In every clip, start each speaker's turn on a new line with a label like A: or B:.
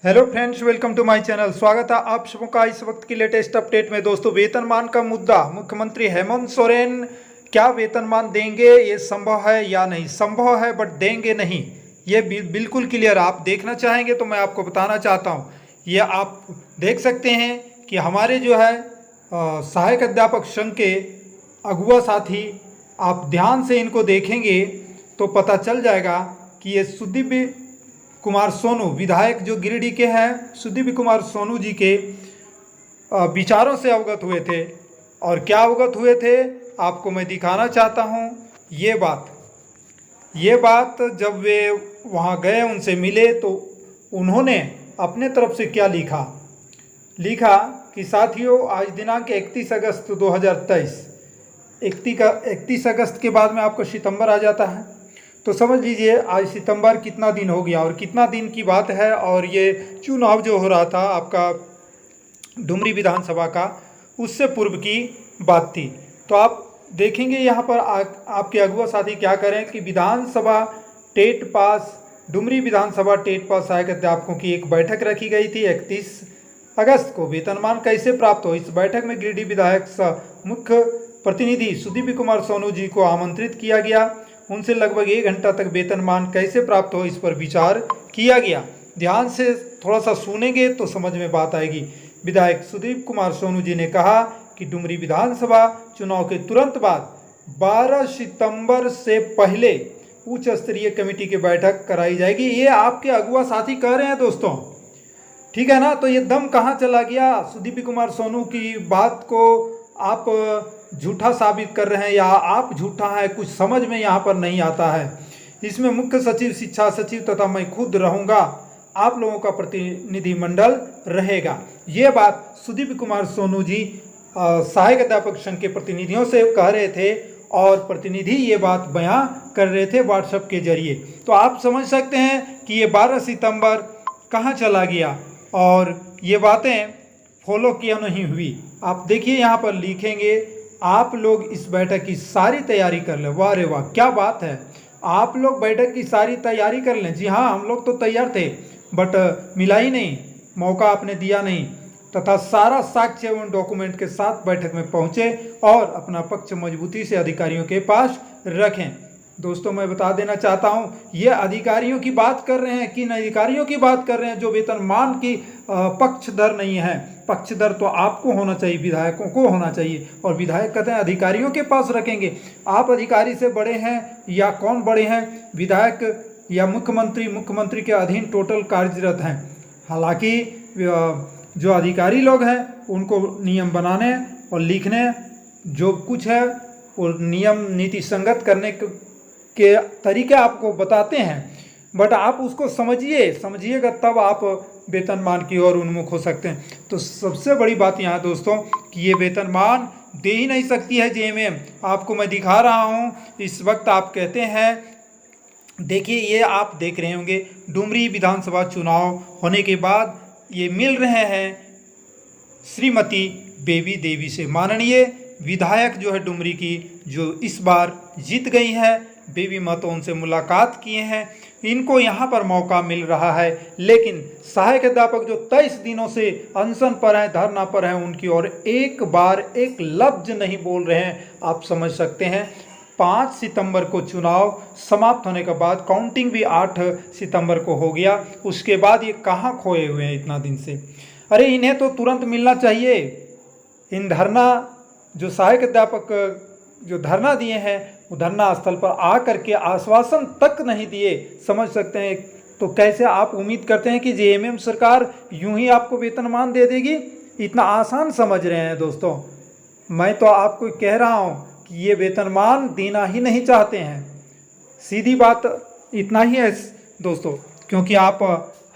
A: Hello friends, welcome to my channel. स्वागत है आप सबों का इस वक्त की लेटेस्ट अपडेट में। दोस्तों, वेतनमान का मुद्दा, मुख्यमंत्री हेमंत सोरेन क्या वेतनमान देंगे, ये संभव है या नहीं? संभव है बट देंगे नहीं, ये बिल्कुल क्लियर। आप देखना चाहेंगे तो मैं आपको बताना चाहता हूँ। ये आप देख सकते हैं कि हमारे जो है सहायक अध्यापक संघ के अगुआ साथी, आप ध्यान से इनको देखेंगे तो पता चल जाएगा कि ये सुदीप कुमार सोनू, विधायक जो गिरिडीह के हैं, सुदीप कुमार सोनू जी के विचारों से अवगत हुए थे। और क्या अवगत हुए थे आपको मैं दिखाना चाहता हूं। ये बात जब वे वहां गए, उनसे मिले, तो उन्होंने अपने तरफ से क्या लिखा कि साथियों, आज दिनांक 31 अगस्त 2023, 31 अगस्त के बाद में आपको सितंबर आ जाता है, तो समझ लीजिए आज सितंबर कितना दिन हो गया और कितना दिन की बात है। और ये चुनाव जो हो रहा था आपका डुमरी विधानसभा का, उससे पूर्व की बात थी। तो आप देखेंगे यहाँ पर आपके अगुआ साथी क्या करें कि विधानसभा टेट पास, डुमरी विधानसभा टेट पास सहायक अध्यापकों की एक बैठक रखी गई थी 31 अगस्त को। वेतनमान कैसे प्राप्त हो, इस बैठक में गिरिडीह विधायक सह मुख्य प्रतिनिधि सुदीप कुमार सोनू जी को आमंत्रित किया गया। उनसे लगभग 1 घंटा तक वेतनमान कैसे प्राप्त हो, इस पर विचार किया गया। ध्यान से थोड़ा सा सुनेंगे तो समझ में बात आएगी। विधायक सुदीप कुमार सोनू जी ने कहा कि डुमरी विधानसभा चुनाव के तुरंत बाद 12 सितंबर से पहले उच्च स्तरीय कमेटी की बैठक कराई जाएगी। ये आपके अगुआ साथी कह रहे हैं दोस्तों, ठीक है ना। तो ये दम कहाँ चला गया? सुदीप कुमार सोनू की बात को आप झूठा साबित कर रहे हैं या आप झूठा है, कुछ समझ में यहाँ पर नहीं आता है। इसमें मुख्य सचिव, शिक्षा सचिव तथा मैं खुद रहूँगा, आप लोगों का प्रतिनिधिमंडल रहेगा। ये बात सुदीप कुमार सोनू जी सहायक अध्यापक संघ के प्रतिनिधियों से कह रहे थे और प्रतिनिधि ये बात बयां कर रहे थे व्हाट्सएप के जरिए। तो आप समझ सकते हैं कि ये 12 सितंबर कहाँ चला गया और ये बातें फॉलो क्यों नहीं हुई। आप देखिए यहाँ पर लिखेंगे, आप लोग इस बैठक की सारी तैयारी कर लें। वाह रे वाह, क्या बात है, आप लोग बैठक की सारी तैयारी कर लें। जी हाँ, हम लोग तो तैयार थे बट मिला ही नहीं, मौका आपने दिया नहीं, तथा सारा साक्ष्य एवं डॉक्यूमेंट के साथ बैठक में पहुंचे और अपना पक्ष मजबूती से अधिकारियों के पास रखें। दोस्तों, मैं बता देना चाहता हूं, ये अधिकारियों की बात कर रहे हैं, किन अधिकारियों की बात कर रहे हैं जो वेतनमान की पक्षधर नहीं है। पक्षधर तो आपको होना चाहिए, विधायकों को होना चाहिए। और विधायक कहते हैं अधिकारियों के पास रखेंगे। आप अधिकारी से बड़े हैं या कौन बड़े हैं? विधायक या मुख्यमंत्री के अधीन टोटल कार्यरत हैं। हालांकि जो अधिकारी लोग हैं उनको नियम बनाने और लिखने जो कुछ है वो नियम नीति संगत करने के तरीके आपको बताते हैं, बट आप उसको समझिएगा तब आप वेतनमान की ओर उन्मुख हो सकते हैं। तो सबसे बड़ी बात यहाँ दोस्तों कि ये वेतनमान दे ही नहीं सकती है जेएमएम। आपको मैं दिखा रहा हूँ इस वक्त। आप कहते हैं, देखिए ये आप देख रहे होंगे, डुमरी विधानसभा चुनाव होने के बाद ये मिल रहे हैं श्रीमती बेबी देवी से। माननीय विधायक जो है डुमरी की, जो इस बार जीत गई है, बेबी महतो उनसे मुलाकात किए हैं। इनको यहाँ पर मौका मिल रहा है, लेकिन सहायक अध्यापक जो 23 दिनों से अनशन पर हैं, धरना पर हैं, उनकी ओर एक बार एक लफ्ज नहीं बोल रहे हैं। आप समझ सकते हैं 5 सितंबर को चुनाव समाप्त होने के बाद काउंटिंग भी 8 सितंबर को हो गया। उसके बाद ये कहाँ खोए हुए हैं इतना दिन से? अरे इन्हें तो तुरंत मिलना चाहिए। इन धरना जो सहायक अध्यापक जो धरना दिए हैं, वो धरना स्थल पर आकर के आश्वासन तक नहीं दिए। समझ सकते हैं, तो कैसे आप उम्मीद करते हैं कि जेएमएम सरकार यूं ही आपको वेतनमान दे देगी? इतना आसान समझ रहे हैं दोस्तों। मैं तो आपको कह रहा हूं कि ये वेतनमान देना ही नहीं चाहते हैं। सीधी बात इतना ही है दोस्तों, क्योंकि आप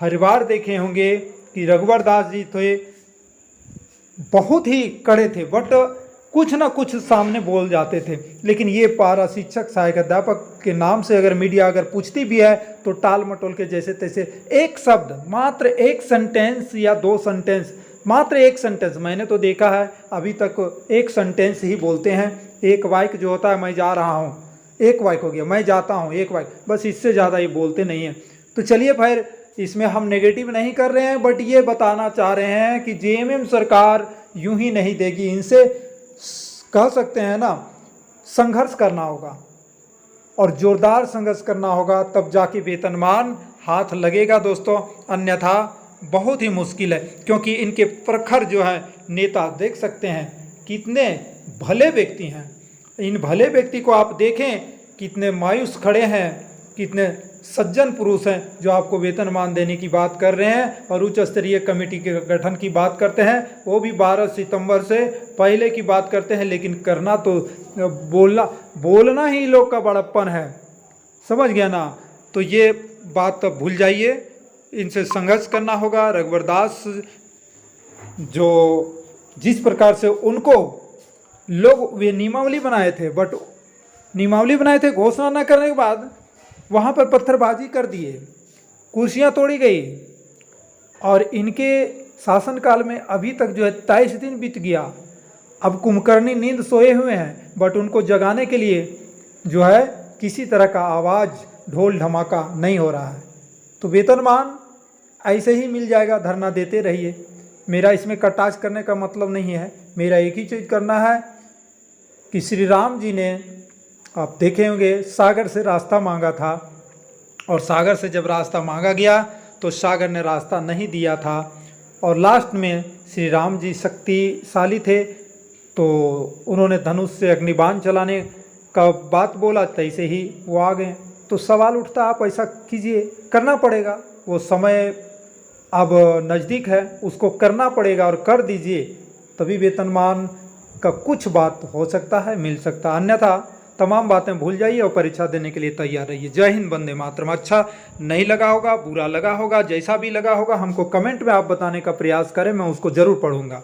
A: हर बार देखे होंगे कि रघुवर दास जी थे, बहुत ही कड़े थे, बट कुछ ना कुछ सामने बोल जाते थे। लेकिन ये पारा शिक्षक सहायक अध्यापक के नाम से अगर मीडिया अगर पूछती भी है तो टाल मटोल के जैसे तैसे एक शब्द, मात्र एक सेंटेंस या 2 सेंटेंस, मात्र एक सेंटेंस, मैंने तो देखा है अभी तक एक सेंटेंस ही बोलते हैं। एक वाक्य जो होता है, मैं जा रहा हूँ, एक वाक्य हो गया, मैं जाता हूँ, एक वाक्य, बस, इससे ज़्यादा ये बोलते नहीं हैं। तो चलिए फिर इसमें हम नेगेटिव नहीं कर रहे हैं, बट ये बताना चाह रहे हैं कि जेएमएम सरकार यूं ही नहीं देगी, इनसे कह सकते हैं ना संघर्ष करना होगा और जोरदार संघर्ष करना होगा, तब जाके वेतनमान हाथ लगेगा दोस्तों, अन्यथा बहुत ही मुश्किल है। क्योंकि इनके प्रखर जो है नेता देख सकते हैं कितने भले व्यक्ति हैं, इन भले व्यक्ति को आप देखें कितने मायूस खड़े हैं, कितने सज्जन पुरुष हैं जो आपको वेतनमान देने की बात कर रहे हैं और उच्च स्तरीय कमेटी के गठन की बात करते हैं, वो भी 12 सितंबर से पहले की बात करते हैं। लेकिन करना तो बोलना ही लोग का बड़प्पन है, समझ गया ना। तो ये बात तो भूल जाइए, इनसे संघर्ष करना होगा। रघुवर दास जो जिस प्रकार से उनको लोग वे नियमावली बनाए थे, बट नियमावली बनाए थे घोषणा न करने के बाद वहाँ पर पत्थरबाजी कर दिए, कुर्सियाँ तोड़ी गई और इनके शासनकाल में अभी तक जो है 23 दिन बीत गया। अब कुंभकर्णी नींद सोए हुए हैं, बट उनको जगाने के लिए जो है किसी तरह का आवाज़ ढोल धमाका नहीं हो रहा है। तो वेतनमान ऐसे ही मिल जाएगा, धरना देते रहिए। मेरा इसमें कटाक्ष करने का मतलब नहीं है, मेरा एक ही चीज़ करना है कि श्री राम जी ने, आप देखे होंगे, सागर से रास्ता मांगा था और सागर से जब रास्ता मांगा गया तो सागर ने रास्ता नहीं दिया था और लास्ट में श्री राम जी शक्तिशाली थे तो उन्होंने धनुष से अग्निबाण चलाने का बात बोला, तैसे ही वो आ गए। तो सवाल उठता, आप ऐसा कीजिए, करना पड़ेगा, वो समय अब नज़दीक है, उसको करना पड़ेगा और कर दीजिए, तभी वेतनमान का कुछ बात हो सकता है, मिल सकता है। अन्यथा तमाम बातें भूल जाइए और परीक्षा देने के लिए तैयार रहिए। जय हिंद, वंदे मातरम। अच्छा नहीं लगा होगा, बुरा लगा होगा, जैसा भी लगा होगा, हमको कमेंट में आप बताने का प्रयास करें, मैं उसको ज़रूर पढ़ूंगा।